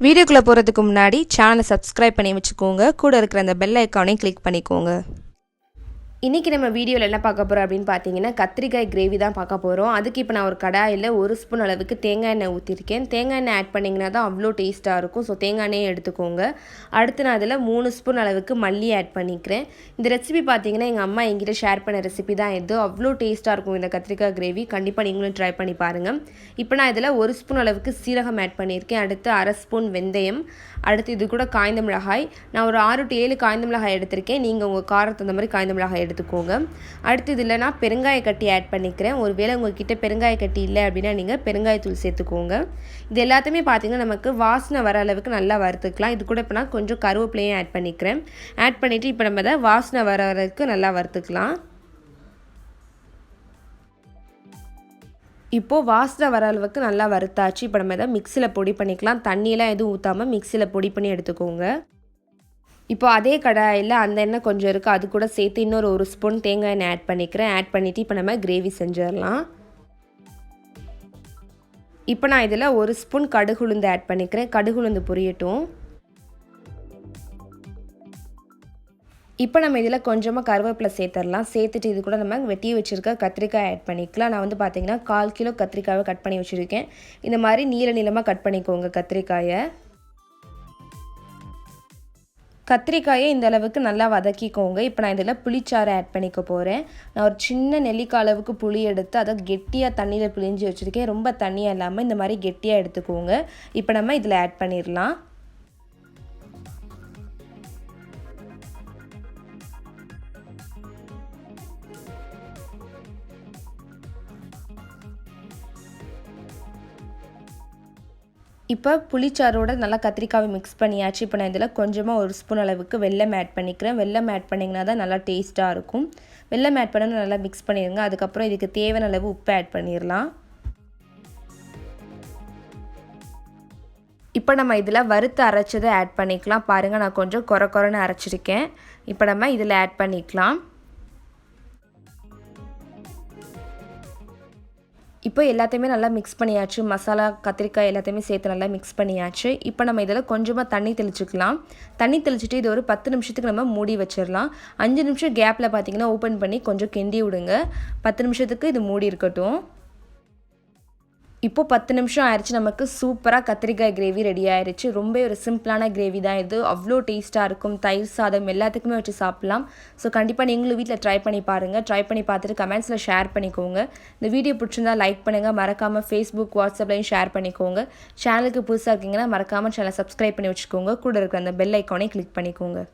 வீடியோக்குள்ள போறதுக்கு முன்னாடி சேனலை சப்ஸ்கிரைப் பண்ணி வச்சுக்கோங்க. கூட இருக்கிற அந்த பெல் ஐகானையும் கிளிக் பண்ணிக்கோங்க. இன்றைக்கி நம்ம வீடியோவில் என்ன பார்க்க போகிறோம் அப்படின்னு பார்த்தீங்கன்னா கத்திரிக்காய் கிரேவி தான் பார்க்க போகிறோம். அதுக்கு இப்போ நான் ஒரு கடாயில் 1 ஸ்பூன் அளவுக்கு தேங்காய் எண்ணெய் ஊற்றிருக்கேன். தேங்காய் எண்ணெய் ஆட் பண்ணிங்கன்னா தான் அவ்வளோ டேஸ்ட்டாக இருக்கும். ஸோ தேங்காய் எண்ணெயை எடுத்துக்கோங்க. அடுத்து நான் அதில் 3 ஸ்பூன் அளவுக்கு மல்லி ஆட் பண்ணிக்கிறேன். இந்த ரெசிபி பார்த்தீங்கன்னா எங்கள் அம்மா எங்கிட்ட ஷேர் பண்ண ரெசிபி தான் இது. அவ்வளோ டேஸ்ட்டாக இருக்கும் இந்த கத்திரிக்காய் கிரேவி. கண்டிப்பாக நீங்களும் ட்ரை பண்ணி பாருங்கள். இப்போ நான் இதில் 1 ஸ்பூன் அளவுக்கு சீரகம் ஆட் பண்ணியிருக்கேன். அடுத்து 1/2 ஸ்பூன் வெந்தயம். அடுத்து இது கூட காய்ந்த மிளகாய். நான் ஒரு 6 to 7 காய்ந்த மிளகாய் எடுத்திருக்கேன். நீங்கள் உங்கள் காரத்துக்கு தகுந்த மாதிரி காய்ந்த மிளகாய் எடுத்துக்கோங்க. அடுத்து இதில் நான் பெருங்காய கட்டி ஆட் பண்ணிக்கிறேன். ஒருவேளை உங்ககிட்ட பெருங்காய கட்டி இல்லை அப்படின்னா நீங்கள் பெருங்காயத்தூள் சேர்த்துக்கோங்க. இது எல்லாத்தையுமே பார்த்தீங்கன்னா நமக்கு வாசனை வர அளவுக்கு நல்லா வறுத்துக்கலாம். இது கூட இப்போ நான் கொஞ்சம் கருவேப்பிலையும் ஆட் பண்ணிக்கிறேன். ஆட் பண்ணிவிட்டு இப்போ நம்ம அதை வாசனை வர அளவுக்கு நல்லா வறுத்துக்கலாம். இப்போது வாசனை வர அளவுக்கு நல்லா வறுத்தாச்சு. இப்போ நம்ம இதை மிக்சியில் பொடி பண்ணிக்கலாம். தண்ணியெலாம் எதுவும் ஊற்றாமல் மிக்சியில் பொடி பண்ணி எடுத்துக்கோங்க. இப்போ அதே கடாயில் அந்த எண்ணெய் கொஞ்சம் இருக்குது, அது கூட சேர்த்து இன்னொரு 1 ஸ்பூன் தேங்காய் எண்ணெய் ஆட் பண்ணிக்கிறேன். ஆட் பண்ணிவிட்டு இப்போ நம்ம கிரேவி செஞ்சிடலாம். இப்போ நான் இதில் 1 ஸ்பூன் கடுகு உளுந்து ஆட் பண்ணிக்கிறேன். கடுகு உளுந்து பொரியட்டும். இப்போ நம்ம இதில் கொஞ்சமாக கருவேப்பிலை சேர்த்துடலாம். சேர்த்துட்டு இது கூட நம்ம வெட்டி வச்சுருக்க கத்திரிக்காய் ஆட் பண்ணிக்கலாம். நான் வந்து பார்த்தீங்கன்னா 1/4 கிலோ கத்திரிக்காயை கட் பண்ணி வச்சுருக்கேன். இந்த மாதிரி நீளமாக கட் பண்ணிக்கோங்க கத்திரிக்காயை. கத்திரிக்காயை இந்த அளவுக்கு நல்லா வதக்கிக்கோங்க. இப்போ நான் இதில் புளிச்சாறு ஆட் பண்ணிக்க போகிறேன். நான் ஒரு சின்ன நெல்லிக்காய் அளவுக்கு புளி எடுத்து அதை கெட்டியாக தண்ணியில் பிழிஞ்சு வச்சுருக்கேன். ரொம்ப தண்ணியாக இல்லாமல் இந்த மாதிரி கெட்டியாக எடுத்துக்கோங்க. இப்போ நம்ம இதில் ஆட் பண்ணிடலாம். இப்போ புளிச்சாரோட நல்லா கத்திரிக்காவை மிக்ஸ் பண்ணியாச்சு. இப்போ நான் இதில் கொஞ்சமாக 1 ஸ்பூன் அளவுக்கு வெல்லம் ஆட் பண்ணிக்கிறேன். வெல்லம் ஆட் பண்ணிங்கன்னா தான் நல்லா டேஸ்ட்டாக இருக்கும். வெல்லம் ஆட் பண்ணி நல்லா மிக்ஸ் பண்ணிடுங்க. அதுக்கப்புறம் இதுக்கு தேவையான அளவு உப்பு ஆட் பண்ணிடலாம். இப்போ நம்ம இதில் வறுத்து அரைச்சதை ஆட் பண்ணிக்கலாம். பாருங்கள், நான் கொஞ்சம் கொரன்னு அரைச்சிருக்கேன். இப்போ நம்ம இதில் ஆட் பண்ணிக்கலாம். இப்போ எல்லாத்தையுமே நல்லா மிக்ஸ் பண்ணியாச்சு. மசாலா கத்திரிக்காய் எல்லாத்தையுமே சேர்த்து நல்லா மிக்ஸ் பண்ணியாச்சு. இப்போ நம்ம இதில் கொஞ்சமாக தண்ணி தெளிச்சுக்கலாம். தண்ணி தெளிச்சுட்டு இது ஒரு 10 நிமிஷத்துக்கு நம்ம மூடி வச்சிடலாம். 5 நிமிஷம் கேப்பில் பார்த்தீங்கன்னா ஓப்பன் பண்ணி கொஞ்சம் கிண்டி விடுங்க. 10 நிமிஷத்துக்கு இது மூடி இருக்கட்டும். இப்போது 10 நிமிஷம் ஆயிடுச்சு. நமக்கு சூப்பராக கத்திரிக்காய் கிரேவி ரெடி ஆயிடுச்சு. ரொம்ப ஒரு சிம்பிளான கிரேவி தான் இது. அவ்வளோ டேஸ்ட்டாக இருக்கும். தயிர் சாதம் எல்லாத்துக்குமே வச்சு சாப்பிட்லாம். ஸோ கண்டிப்பாக நீங்களும் வீட்டில் ட்ரை பண்ணி பாருங்கள். ட்ரை பண்ணி பார்த்துட்டு கமெண்ட்ஸில் ஷேர் பண்ணிக்கோங்க. இந்த வீடியோ பிடிச்சிருந்தா லைக் பண்ணுங்கள். மறக்காமல் ஃபேஸ்புக், வாட்ஸ்அப்லையும் ஷேர் பண்ணிக்கோங்க. சேனலுக்கு புதுசாக இருக்கீங்கன்னா மறக்காமல் சேனலை சப்ஸ்கிரைப் பண்ணி வச்சுக்கோங்க. கூட இருக்கிற அந்த பெல் ஐக்கானை கிளிக் பண்ணிக்கோங்க.